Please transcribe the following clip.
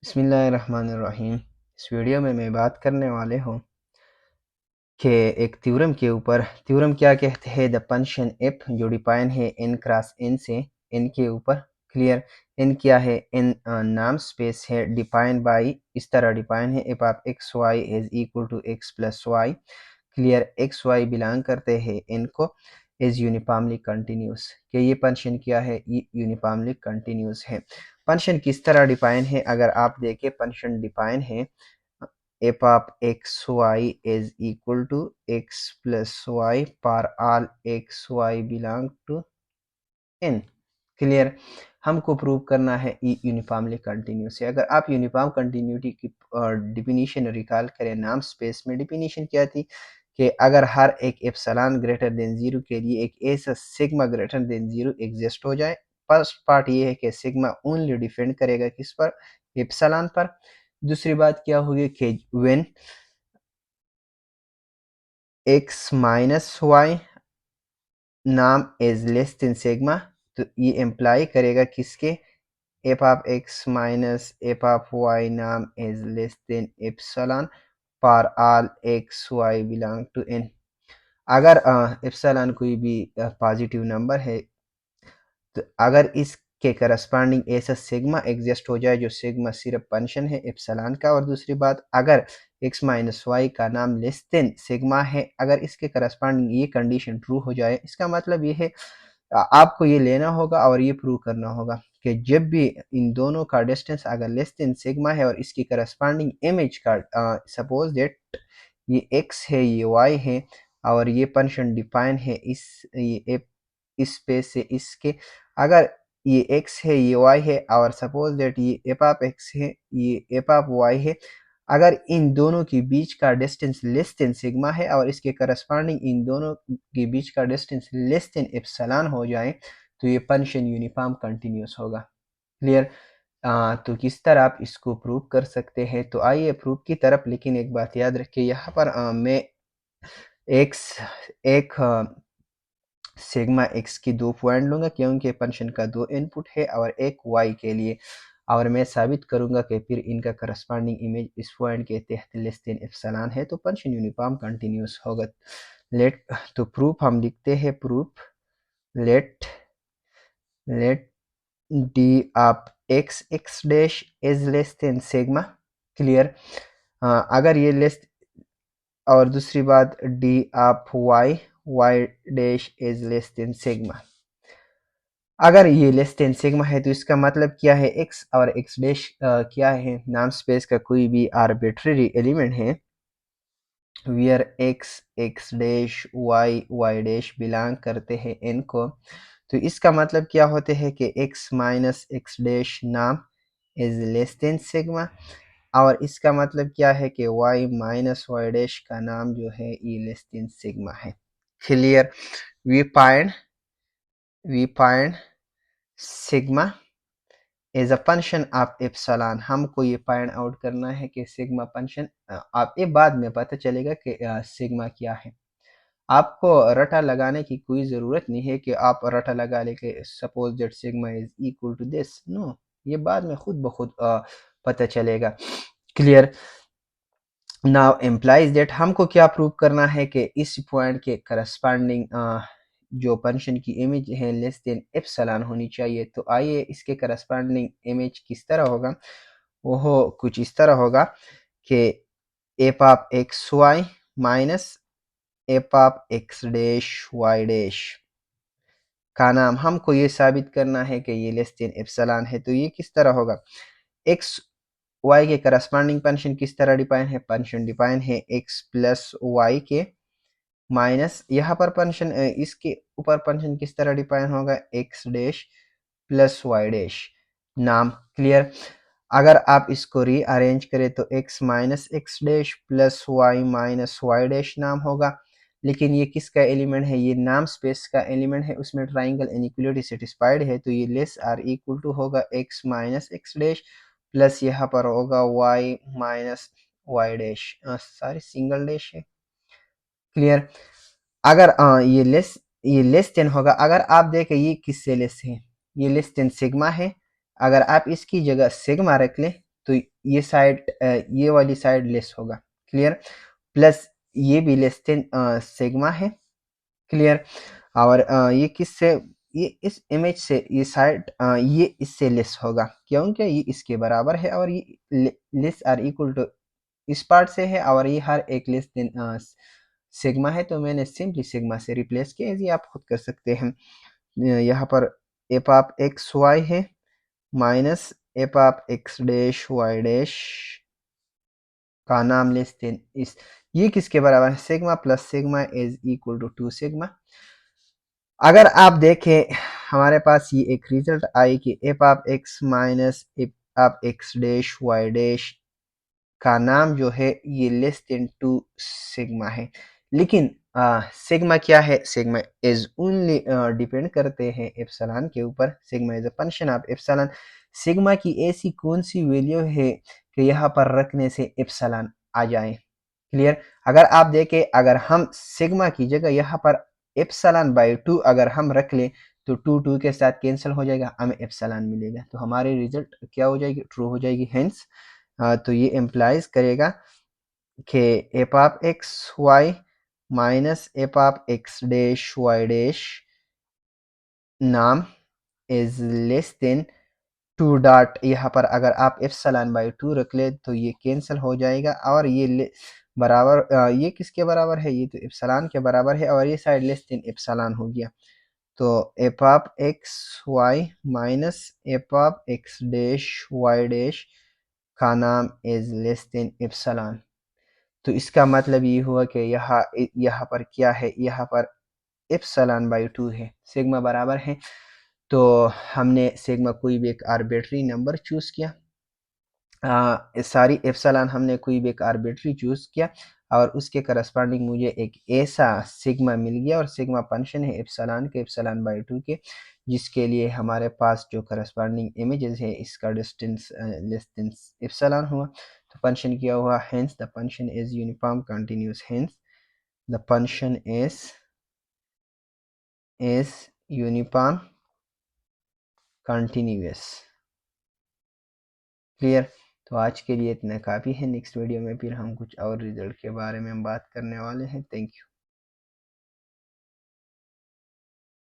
बिस्मिल्लाहिर्रहमानिर्रहीम। इस वीडियो में मैं बात करने वाले हूँ कि एक थ्योरम के ऊपर। थ्योरम क्या कहते हैं? द फंक्शन एफ जो डिफाइन है n क्रॉस n से n के ऊपर। क्लियर। n क्या है? n नाम स्पेस है डिफाइन बाई, इस तरह डिफाइन है f of x y is equal to x plus y. Clear. X Y belong करते हैं n को इज यूनिफॉर्मली कंटिन्यूस। कि ये फंक्शन क्या है? ये यूनिफॉर्मली कंटिन्यूस है। फंक्शन किस तरह डिफाइन है? अगर आप देखें फंक्शन डिफाइन है f of x y is equal to x plus y for all x Y belong to n. Clear. हमको प्रूव करना है ई यूनिफॉर्मली कंटिन्यूस है। अगर आप यूनिफॉर्म कंटिन्यूटी की डिफिनीशन रिकॉल करें, नाम स्पेस में डिफिनीशन क्या थी कि अगर हर एक एप्सिलॉन ग्रेटर देन जीरो के लिए एक ऐसा sigma greater than zero exist हो जाए। फर्स्ट पार्ट ये है कि सिग्मा ओनली डिपेंड करेगा किस पर? एप्सिलॉन पर। दूसरी बात क्या होगी कि व्हेन एक्स माइनस वाई नाम इज लेस देन सिग्मा, तो ये इम्प्लाई करेगा किसके? F of x minus F of Y नाम is less than epsilon for all x Y belong to N. अगर एप्सिलॉन कोई भी पॉजिटिव नंबर है, तो अगर इसके करस्पॉन्डिंग ऐसा सिग्मा एग्जिस्ट हो जाए जो सिग्मा सिर्फ फंक्शन है एप्सिलॉन का, और दूसरी बात अगर x माइनस वाई का नाम लेस देन सिग्मा है, अगर इसके करस्पॉन्डिंग ये कंडीशन ट्रू हो जाए, इसका मतलब ये है आपको ये लेना होगा और ये प्रूव करना होगा कि जब भी इन दोनों का डिस्टेंस अगर लेस देन सिग्मा है और इसकी करस्पॉन्डिंग इमेज का सपोज दैट ये x है, ये y है, और ये फंक्शन डिफाइन है इस स्पेस से इसके, अगर ये x है, ये y है, और सपोज दैट ये एफ ऑफ x है, ये एफ ऑफ y है, अगर इन दोनों के बीच का डिस्टेंस लेस देन सिग्मा है और इसके करस्पॉन्डिंग इन दोनों के बीच का डिस्टेंस लेस देन एप्सिलॉन हो जाए, तो ये फंक्शन यूनिफॉर्म कंटिन्यूस होगा। क्लियर। तो किस तरह आप इसको प्रूव कर सकते हैं? तो आइए प्रूफ की तरफ। लेकिन एक बात याद रखिए, यहाँ पर मैं एक्स एक सिग्मा एक्स की दो पॉइंट लूंगा क्योंकि फंक्शन का दो इनपुट है और एक वाई के लिए, और मैं साबित करूंगा कि फिर इनका करस्पॉन्डिंग इमेज इस पॉइंट के तहत लेस देन एप्सिलॉन है, तो फंक्शन यूनिफॉर्म कंटिन्यूस होगा। लेट तो प्रूफ हम लिखते हैं। Proof let let d of x x dash is less than sigma. Clear. अगर ये लेस, और दूसरी बात d of y y dash is less than sigma. अगर ये लेस देन सिग्मा है तो इसका मतलब क्या है? एक्स और एक्स डैश क्या है? नाम स्पेस का कोई भी आर्बिट्ररी एलिमेंट है where x x dash y y dash belong करते हैं एन को। तो इसका मतलब क्या होते हैं कि एक्स माइनस एक्स डैश नाम इज लेस देन सिग्मा, और इसका मतलब क्या है कि y माइनस वाई डैश का नाम जो है ये लेस देन सिग्मा है। Clear. We find sigma is a function of epsilon. हमको ये फाइंड आउट करना है कि सिग्मा फंक्शन, आप ये बाद में पता चलेगा कि सिग्मा क्या है। आपको रटा लगाने की कोई ज़रूरत नहीं है कि आप रटा लगा ले कि suppose that sigma is equal to this. No, ये बाद में खुद ब खुद पता चलेगा। क्लियर। नाउ एम्प्लाइज दैट हमको क्या प्रूव करना है कि इस पॉइंट के करस्पॉन्डिंग जो फंक्शन की इमेज है लेस देन एप्सिलॉन होनी चाहिए। तो आइए इसके करस्पॉन्डिंग इमेज किस तरह होगा? वो कुछ इस तरह होगा कि f of x y minus F of x dash y dash का नाम, हमको ये साबित करना है कि ये लेस देन एप्सिलॉन है। तो ये किस तरह होगा? एक्स वाई के करस्पॉन्डिंग फंक्शन किस तरह डिफाइन है? फंक्शन डिफाइन है एक्स प्लस वाई के माइनस, यहाँ पर फंक्शन इसके ऊपर फंक्शन किस तरह डिफाइन होगा? X dash plus y dash नाम। क्लियर। अगर आप इसको रीअरेंज करें तो x minus x dash plus y minus y dash नाम होगा। लेकिन ये किसका एलिमेंट है? ये नाम स्पेस का एलिमेंट है, उसमें ट्राइंगल इनइक्वालिटी सेटिस्फाइड है, तो ये लेस आर इक्वल टू होगा x minus x dash plus यहाँ पर होगा y minus y dash, sorry single dash है। क्लियर। अगर ये लेस देन होगा, अगर आप देखें ये किससे लेस है? ये लेस देन सिग्मा है। अगर आप इसकी जगह सिग्मा रख लें तो ये वाली साइड लेस होगा। क्लियर? प्लस ये भी लेस देन सिग्मा है। क्लियर? और ये किससे, ये इस इमेज से ये साइड ये इससे लेस होगा क्योंकि ये इसके बराबर है और ये लेस आर इक्वल टू इस पार्ट से है और ये हर एक लेस देन सिग्मा है, तो मैंने सिंपली सिग्मा से रिप्लेस किया। ये आप खुद कर सकते हैं। यहाँ पर एफ ऑफ एक्स वाई है minus F of x dash y dash का नाम लेस देन इस, ये किसके बराबर है, sigma plus sigma is equal to 2 sigma. अगर आप देखें हमारे पास ये एक रिजल्ट आई कि f of x minus F of x dash y dash का नाम जो है ये लेस देन 2 सिग्मा है। लेकिन सिग्मा क्या है, सिग्मा इज ओनली डिपेंड करते हैं एप्सिलॉन के ऊपर। Sigma is a function of epsilon. Sigma की ऐसी कौन सी वैल्यू है कि यहाँ पर रखने से एप्सिलॉन आ जाए। क्लियर? अगर आप देखें, अगर हम सिग्मा की जगह यहाँ पर एप्सिलॉन बाई 2 अगर हम रख लें तो 2 के साथ कैंसिल हो जाएगा, हमें एप्सिलॉन मिलेगा, तो हमारी रिजल्ट क्या हो जाएगी, ट्रू हो जाएगी। हेंस तो ये इम्प्लाइज करेगा कि f of x y minus F of x dash y dash नाम इज लेस देन 2 डॉट, यहाँ पर अगर आप एप्सिलॉन बाई 2 रख ले तो ये कैंसिल हो जाएगा और ये बराबर ये किसके बराबर है, ये तो एप्सिलॉन के बराबर है और ये साइड लेस देन एप्सिलॉन हो गया। तो f of x y minus F of x dash y dash का नाम इज लेस देन एप्सिलॉन। तो इसका मतलब ये हुआ कि यहाँ पर क्या है, यहाँ पर एप्सिलॉन बाई 2 है, सिग्मा बराबर है। तो हमने सिग्मा कोई भी एक आर्बिट्री नंबर चूज किया, सारी एप्सिलॉन हमने कोई भी एक आर्बिट्री चूज किया और उसके करस्पॉन्डिंग मुझे एक ऐसा सिग्मा मिल गया और सिग्मा फंक्शन है एप्सिलॉन के, एप्सिलॉन बाई 2 के, जिसके लिए हमारे पास जो करस्पॉन्डिंग इमेजेस है इसका डिस्टेंस लेस देन एप्सिलॉन हुआ। तो फंक्शन क्या हुआ, hence the function is uniform continuous, hence the function is uniform continuous. Clear? तो आज के लिए इतना काफ़ी है। नेक्स्ट वीडियो में फिर हम कुछ और रिजल्ट के बारे में बात करने वाले हैं। Thank you.